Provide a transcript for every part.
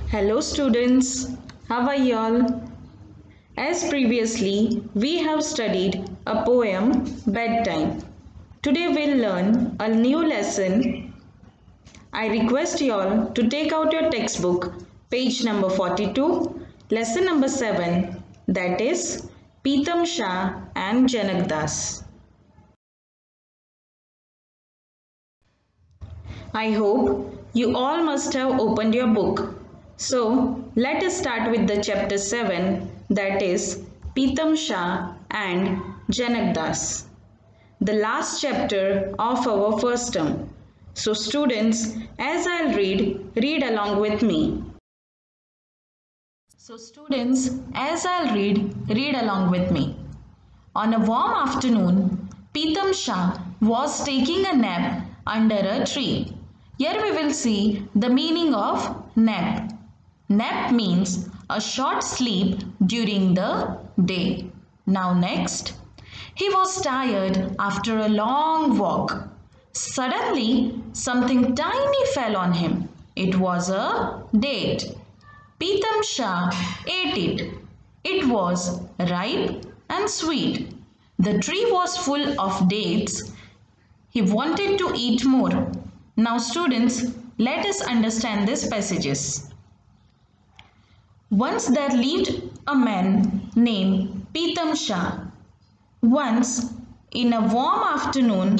Hello students, how are y'all? As previously, we have studied a poem, Bedtime. Today we'll learn a new lesson. I request y'all to take out your textbook, page number 42, lesson number 7, that is Pitam Shah and Janak Das. I hope you all must have opened your book. So let us start with the chapter 7, that is Pitam Shah and Janak Das, the last chapter of our first term. So students, as I'll read along with me. Read along with me. On a warm afternoon, Pitam Shah was taking a nap under a tree. Here we will see the meaning of nap. Nap means a short sleep during the day. Now next, he was tired after a long walk. Suddenly, something tiny fell on him. It was a date. Pitam Shah ate it. It was ripe and sweet. The tree was full of dates. He wanted to eat more. Now students, let us understand these passages. Once there lived a man named Pitam Shah. Once in a warm afternoon,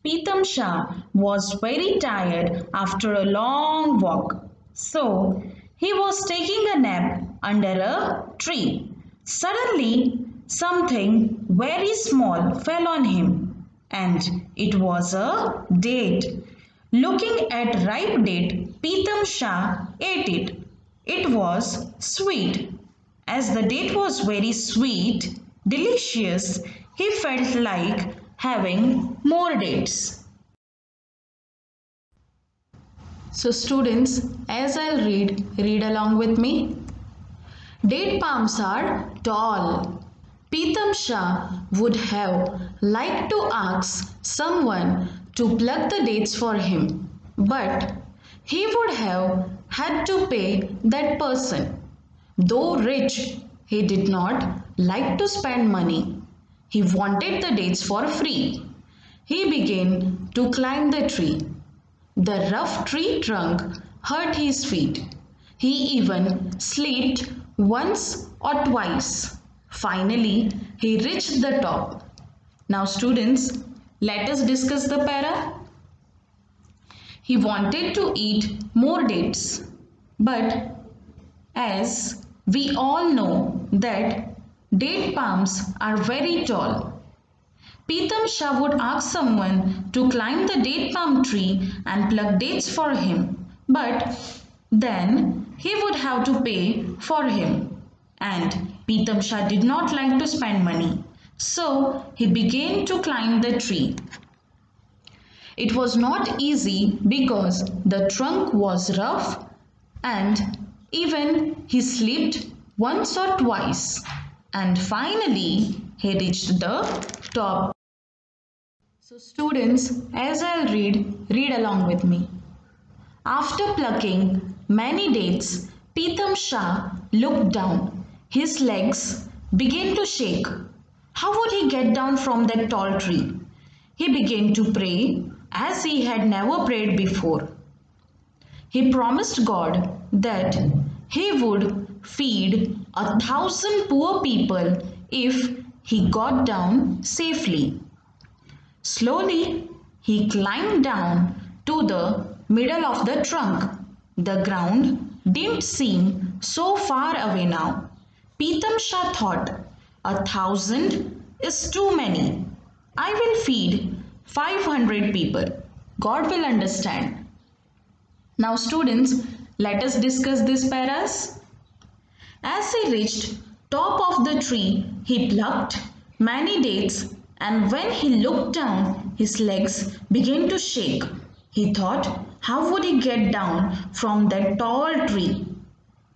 Pitam Shah was very tired after a long walk. So he was taking a nap under a tree. Suddenly, something very small fell on him, and it was a date. Looking at ripe date, Pitam Shah ate it. It was sweet. As the date was very sweet, delicious, he felt like having more dates. So students, as I'll read along with me. Date palms are tall. Pitam Shah would have liked to ask someone to pluck the dates for him, but he would have had to pay that person. Though rich, he did not like to spend money. He wanted the dates for free. He began to climb the tree. The rough tree trunk hurt his feet. He even slipped once or twice. Finally, he reached the top. Now students, let us discuss the para. He wanted to eat more dates, but as we all know that date palms are very tall. Pitam Shah would ask someone to climb the date palm tree and pluck dates for him, but then he would have to pay for him. And Pitam Shah did not like to spend money, so he began to climb the tree. It was not easy because the trunk was rough and even he slipped once or twice, and finally he reached the top. So students, as I'll read along with me. After plucking many dates, Pitam Shah looked down. His legs began to shake. How would he get down from that tall tree? He began to pray as he had never prayed before. He promised God that he would feed 1,000 poor people if he got down safely. Slowly, he climbed down to the middle of the trunk. The ground didn't seem so far away now. Pitam Shah thought, 1,000 is too many. I will feed 500 people. God will understand. Now students, let us discuss these paras. As he reached top of the tree, he plucked many dates, and when he looked down, his legs began to shake. He thought, how would he get down from that tall tree?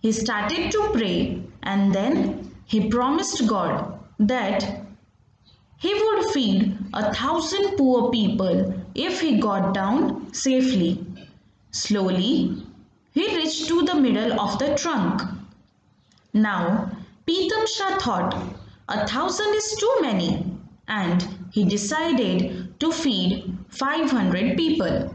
He started to pray, and then he promised God that He would feed 1,000 poor people if he got down safely. Slowly, he reached to the middle of the trunk. Now, Pritam Shah thought 1,000 is too many and he decided to feed 500 people.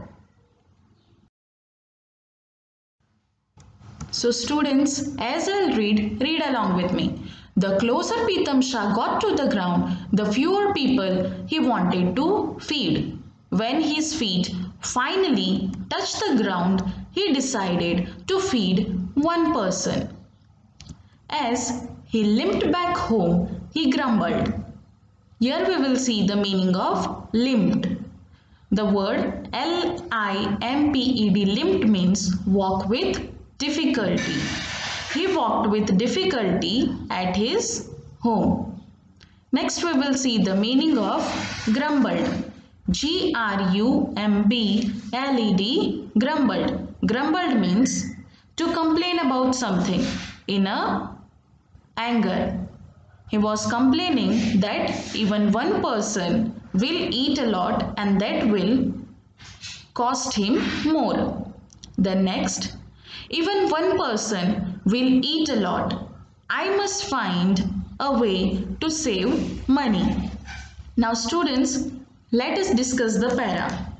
So students, as I'll read along with me. The closer Pritam Shah got to the ground, the fewer people he wanted to feed. When his feet finally touched the ground, he decided to feed one person. As he limped back home, he grumbled. Here we will see the meaning of limped. The word L-I-M-P-E-D, limped, means walk with difficulty. He walked with difficulty at his home. Next we will see the meaning of grumbled. G-R-U-M-B-L-E-D, grumbled. Grumbled means to complain about something in a anger. He was complaining that even one person will eat a lot and that will cost him more. The next, even one person will eat a lot. I must find a way to save money. Now students, let us discuss the para.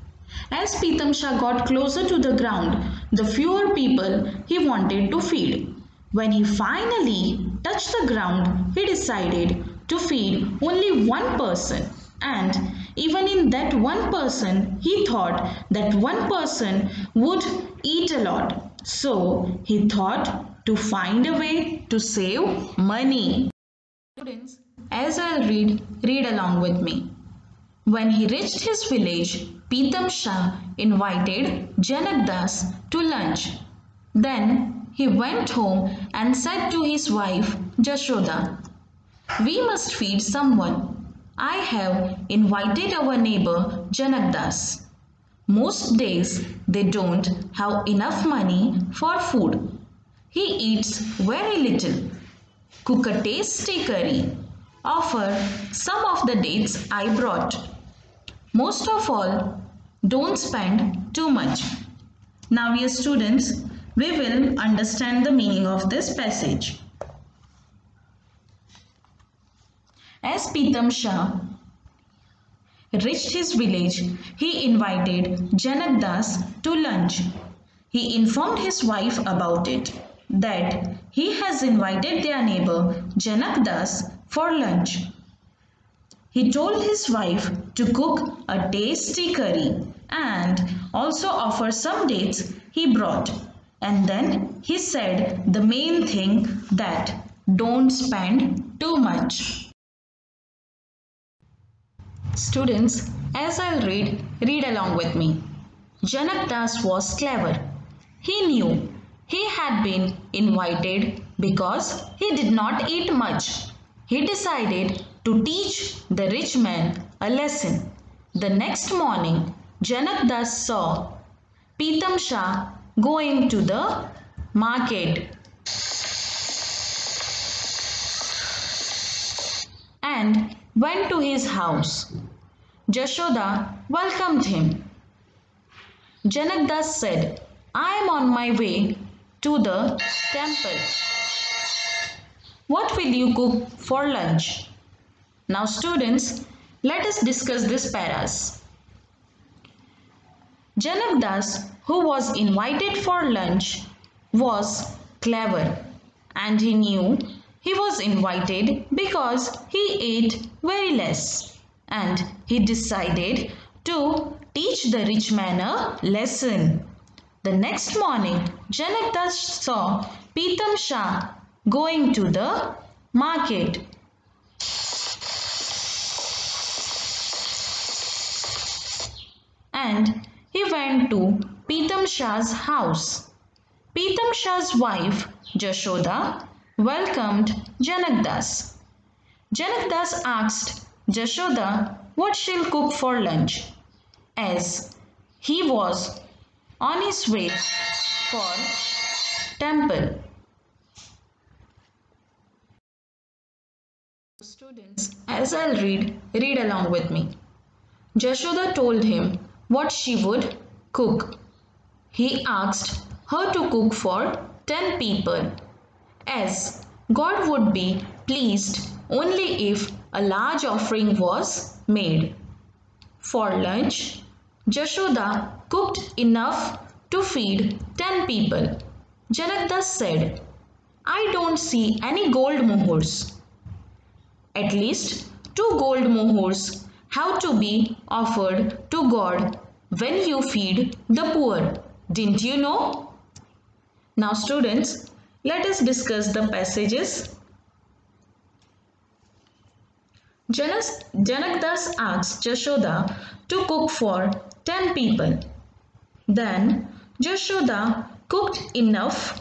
As Pritam Shah got closer to the ground, the fewer people he wanted to feed. When he finally touched the ground, he decided to feed only one person. And even in that one person, he thought that one person would eat a lot. So he thought to find a way to save money. Students, as I'll read along with me. When he reached his village, Pritam Shah invited Janak Das to lunch. Then he went home and said to his wife Jashoda, "We must feed someone. I have invited our neighbor Janak Das. Most days they don't have enough money for food. He eats very little. Cook a tasty curry. Offer some of the dates I brought. Most of all, don't spend too much." Now, dear students, we will understand the meaning of this passage. As Pritam Shah reached his village, he invited Janak Das to lunch. He informed his wife about it, that he has invited their neighbor Janak Das for lunch. He told his wife to cook a tasty curry and also offer some dates he brought. And then he said the main thing, that don't spend too much. Students, as I'll read along with me. Janak Das was clever. He knew he had been invited because he did not eat much. He decided to teach the rich man a lesson. The next morning, Janak Das saw Pritam Shah going to the market and went to his house. Jashoda welcomed him. Janak Das said, "I am on my way to the temple. What will you cook for lunch?" Now students, let us discuss this paras. Janak Das, who was invited for lunch, was clever and he knew he was invited because he ate very less, and he decided to teach the rich man a lesson. The next morning, Janak Das saw Pritam Shah going to the market. And he went to Pritam Shah's house. Pritam Shah's wife, Jashoda, welcomed Janak Das. Janak Das asked Jashoda what she'll cook for lunch, as he was on his way for temple. Students, as I'll read along with me. Jashoda told him what she would cook. He asked her to cook for 10 people, as God would be pleased only if a large offering was made. For lunch, Jashoda cooked enough to feed 10 people. Janakdas said, I don't see any gold mohurs. At least 2 gold mohurs have to be offered to God when you feed the poor. Didn't you know? Now students, let us discuss the passages. Janakdas asked Jashoda to cook for 10 people. Then Jashoda cooked enough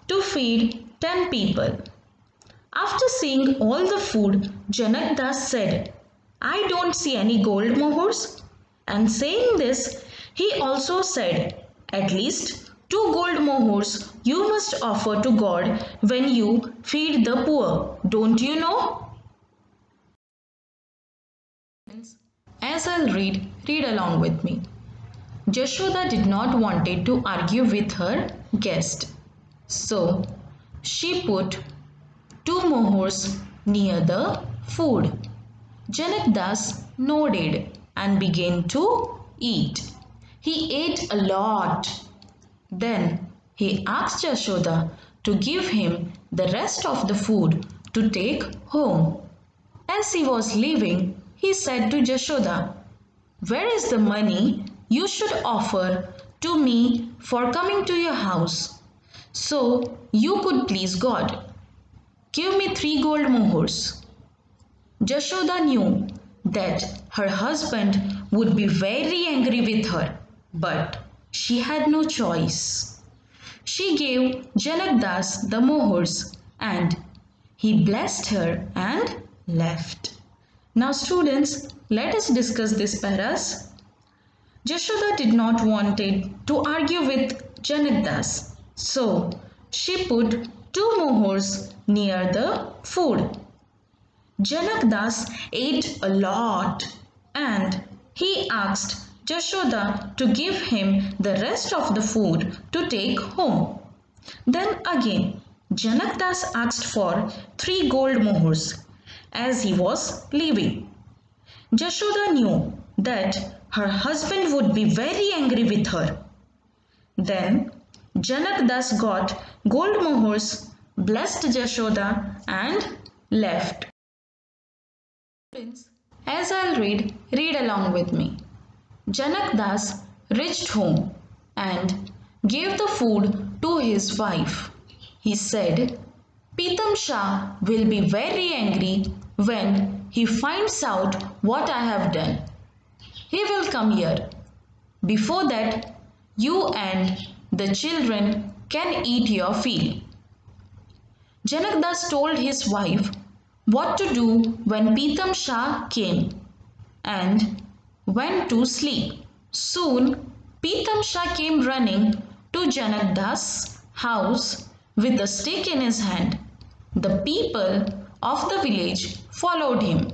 to feed 10 people. After seeing all the food, Janakdas said, I don't see any gold mohurs. And saying this, he also said, at least 2 gold mohurs you must offer to God when you feed the poor. Don't you know? As I'll read along with me. Jashoda did not wanted to argue with her guest. So she put 2 mohurs near the food. Janakdas nodded and began to eat. He ate a lot. Then he asked Jashoda to give him the rest of the food to take home. As he was leaving, he said to Jashoda, where is the money you should offer to me for coming to your house, so you could please God? Give me 3 gold mohurs. Jashoda knew that her husband would be very angry with her, but she had no choice. She gave Janakdas the mohurs and he blessed her and left. Now students, let us discuss this paras. Jashoda did not wanted to argue with Janakdas, so she put 2 mohurs near the food. Janakdas ate a lot and he asked Jashoda to give him the rest of the food to take home. Then again, Janakdas asked for 3 gold mohurs as he was leaving. Jashoda knew that her husband would be very angry with her. Then Janakdas got gold mohurs, blessed Jashoda and left. As I'll read along with me. Janakdas reached home and gave the food to his wife. He said, Pitam Shah will be very angry when he finds out what I have done. He will come here. Before that, you and the children can eat your fill. Janakdas told his wife what to do when Pitam Shah came and went to sleep. Soon, Pitam Shah came running to Janakdas' house with a stick in his hand. The people of the village followed him.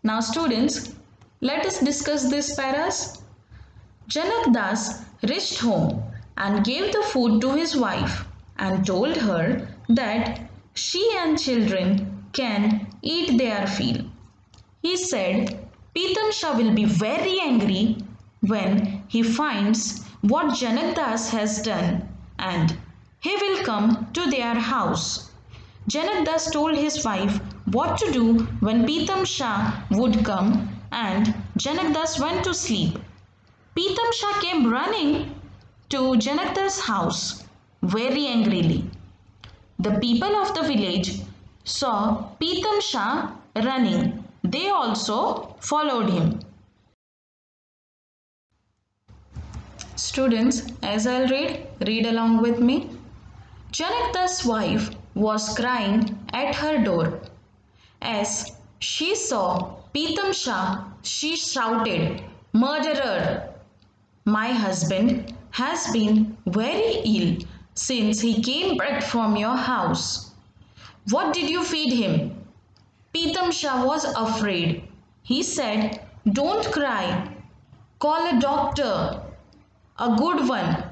Now students, let us discuss this paras. Janakdas reached home and gave the food to his wife and told her that she and children can eat their fill. He said, Pitam Shah will be very angry when he finds what Janakdas has done and he will come to their house. Janakdas told his wife what to do when Pitam Shah would come and Janakdas went to sleep. Pitam Shah came running to Janakdas' house very angrily. The people of the village saw Pitam Shah running. They also followed him. Students, as I'll read along with me. Janakdas' wife was crying at her door. As she saw Pitam Shah, she shouted, Murderer! My husband has been very ill since he came back from your house. What did you feed him? Pritam Shah was afraid. He said, "Don't cry. Call a doctor. A good one."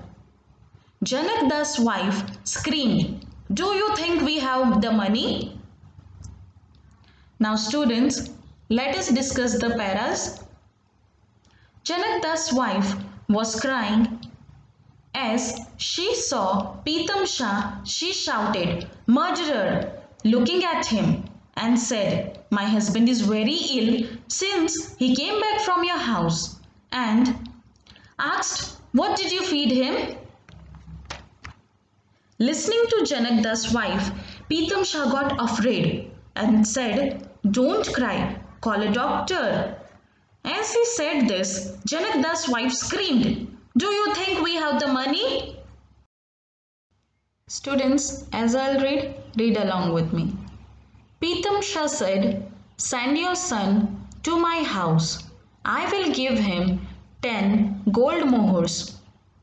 Janak Das' wife screamed, "Do you think we have the money?" Now students, let us discuss the paras. Janak Das' wife was crying. As she saw Pritam Shah, she shouted, "Murderer!" looking at him, and said, "My husband is very ill since he came back from your house," and asked, "What did you feed him?" Listening to Janak Das' wife, Pritam Shah got afraid and said, "Don't cry, call a doctor." As he said this, Janak Das' wife screamed, "Do you think we have the money?" Students, as I'll read along with me. Pritam Shah said, "Send your son to my house. I will give him 10 gold mohurs.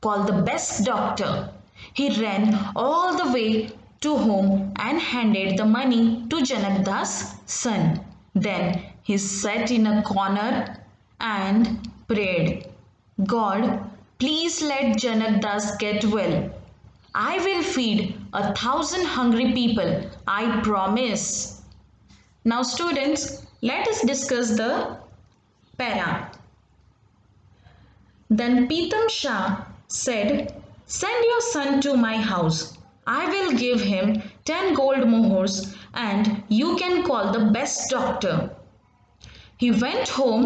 Call the best doctor." He ran all the way to home and handed the money to Janak Das' son. Then he sat in a corner and prayed, "God, please let Janak Das get well. I will feed 1,000 hungry people, I promise." Now students, let us discuss the para. Then Pritam Shah said, "Send your son to my house. I will give him 10 gold mohurs and you can call the best doctor." He went home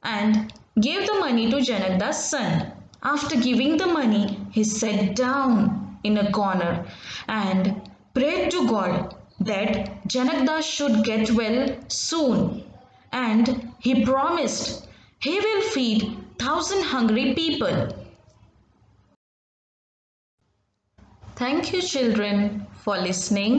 and gave the money to Janak Das' son. After giving the money, he sat down in a corner and prayed to God that Janak Das should get well soon, and he promised he will feed 1,000 hungry people. Thank you children for listening.